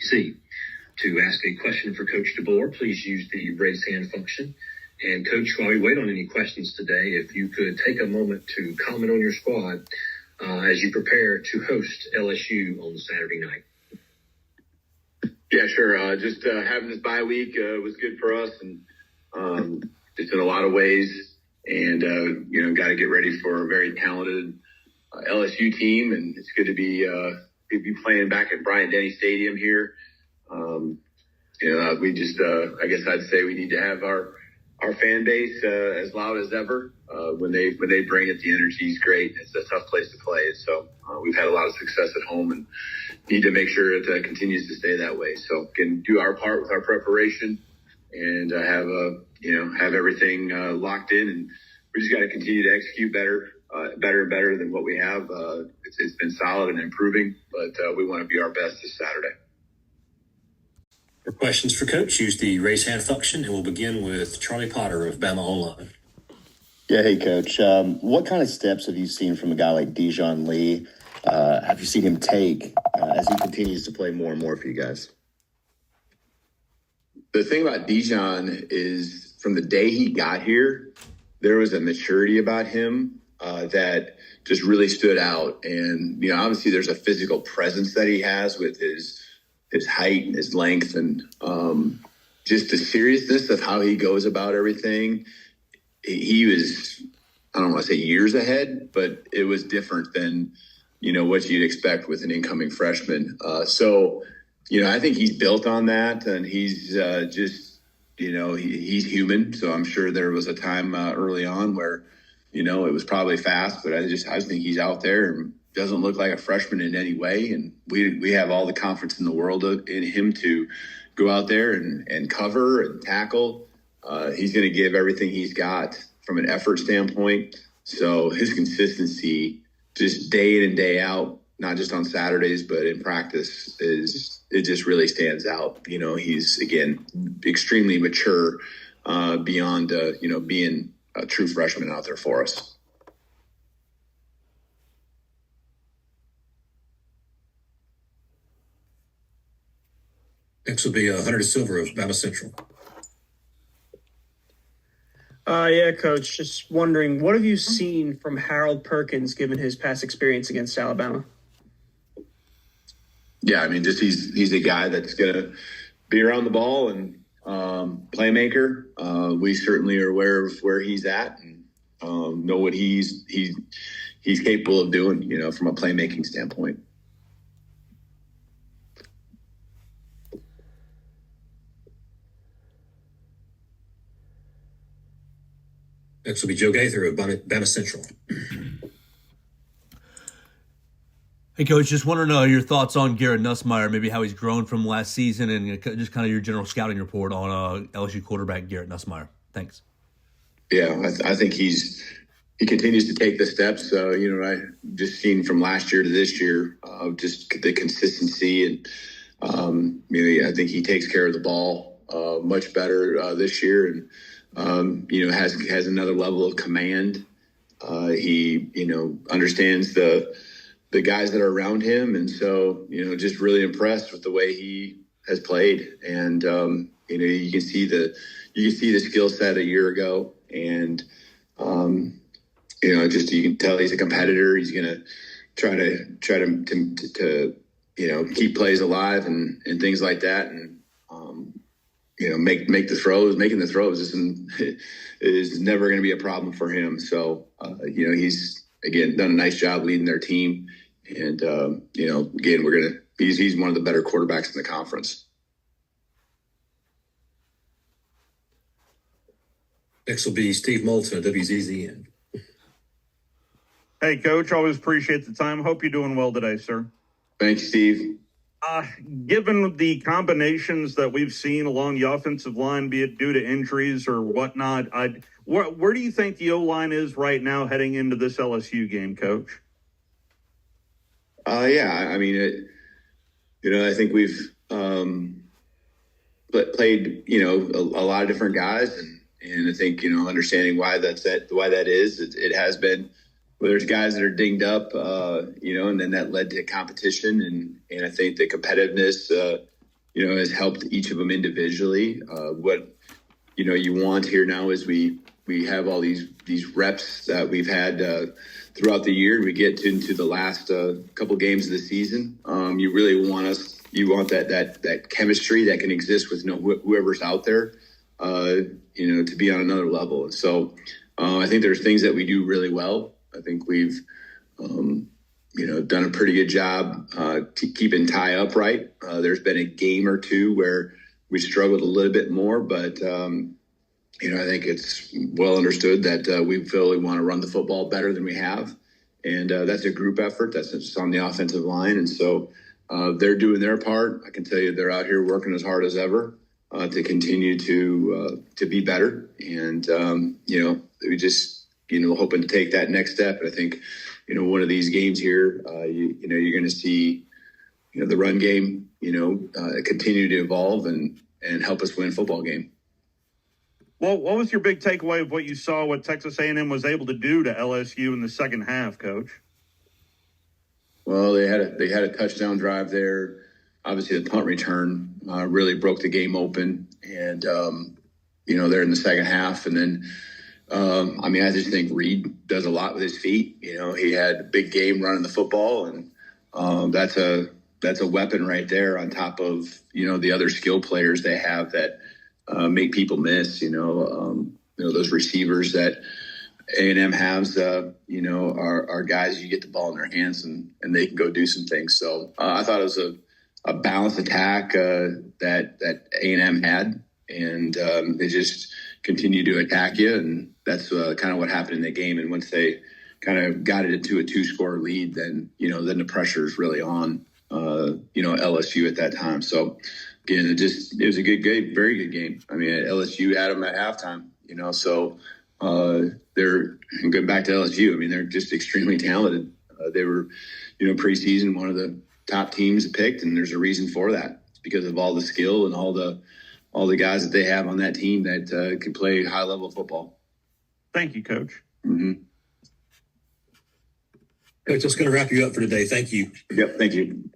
See. To ask a question for Coach DeBoer, please use the raise hand function. And Coach, while we wait on any questions today, if you could take a moment to comment on your squad as you prepare to host LSU on Saturday night. Yeah, sure. Just having this bye week was good for us, and just in a lot of ways. And got to get ready for a very talented LSU team, and it's good to be playing back at Bryant-Denny Stadium here. We just, I guess I'd say we need to have our fan base as loud as ever. When they bring it, the energy is great. It's a tough place to play. So we've had a lot of success at home and need to make sure it continues to stay that way. So can do our part with our preparation and have everything locked in. And we just got to continue to execute better and better than what we have. It's been solid and improving, but we want to be our best this Saturday. For questions for Coach, use the raise hand function, and we'll begin with Charlie Potter of Bama Online. Yeah, hey, Coach. What kind of steps have you seen from a guy like Dijon Lee? Have you seen him take as he continues to play more and more for you guys? The thing about Dijon is from the day he got here, there was a maturity about him that just really stood out. And, obviously there's a physical presence that he has with his height and his length and just the seriousness of how he goes about everything. He was, I don't want to say years ahead, but it was different than, what you'd expect with an incoming freshman. So I think he's built on that, and he's just, he's human. So I'm sure there was a time early on where, it was probably fast, but I just think he's out there and doesn't look like a freshman in any way. And we have all the confidence in the world in him to go out there and cover and tackle. He's going to give everything he's got from an effort standpoint. So his consistency just day in and day out, not just on Saturdays, but in practice it just really stands out. He's, again, extremely mature beyond, being a true freshman out there for us. Next will be Hunter Silver of Bama Central. Yeah, Coach. Just wondering, what have you seen from Harold Perkins given his past experience against Alabama? Yeah, just he's a guy that's going to be around the ball and playmaker. We certainly are aware of where he's at and know what he's capable of doing, from a playmaking standpoint. Next will be Joe Gaither of Bama Central. Hey, Coach, just want to know your thoughts on Garrett Nussmeier, maybe how he's grown from last season, and just kind of your general scouting report on LSU quarterback Garrett Nussmeier. Thanks. Yeah, I think he continues to take the steps. I just seen from last year to this year, just the consistency, and I think he takes care of the ball much better this year, and has another level of command. He understands the guys that are around him, and so just really impressed with the way he has played. And you can see the skill set a year ago, and you can tell he's a competitor. He's gonna try to keep plays alive and things like that, and make the throws. Making the throws is never going to be a problem for him. So he's again done a nice job leading their team, and again he's one of the better quarterbacks in the conference. Next will be Steve Moulton of WZZN. Hey, Coach, always appreciate the time. Hope you're doing well today, sir. Thanks, Steve. Given the combinations that we've seen along the offensive line, be it due to injuries or whatnot, where do you think the O-line is right now heading into this LSU game, Coach? I think we've played, a lot of different guys, and I think, understanding why that is, it has been. Well, there's guys that are dinged up, and then that led to competition. And I think the competitiveness has helped each of them individually. What, you want here now is we have all these reps that we've had throughout the year. We get into the last couple games of the season. You really want that chemistry that can exist with whoever's out there, to be on another level. And so I think there's things that we do really well. I think we've, done a pretty good job keeping Ty upright. There's been a game or two where we struggled a little bit more, but I think it's well understood that we feel we want to run the football better than we have. And that's a group effort. That's just on the offensive line. And so they're doing their part. I can tell you they're out here working as hard as ever to continue to be better. And, we just, hoping to take that next step. And I think, one of these games here, you're going to see, the run game, continue to evolve and help us win a football game. Well, what was your big takeaway of what you saw, what Texas A&M was able to do to LSU in the second half, Coach? Well, they had a touchdown drive there. Obviously, the punt return really broke the game open, and they're in the second half. And then, I just think Reed does a lot with his feet. He had a big game running the football, and that's a weapon right there on top of the other skill players they have that make people miss. Those receivers that A&M has, are guys you get the ball in their hands and they can go do some things. So I thought it was a balanced attack that A&M had, and they just continue to attack you, and that's kind of what happened in the game. And once they kind of got it into a 2-score lead, then then the pressure is really on LSU at that time. So again, it was a good game, very good game. LSU had them at halftime, so they're going back to LSU. They're just extremely talented. They were, preseason, one of the top teams picked, and there's a reason for that. It's because of all the skill and all the guys that they have on that team that can play high level football. Thank you, Coach. Mm-hmm. Coach, that's going to wrap you up for today. Thank you. Yep. Thank you.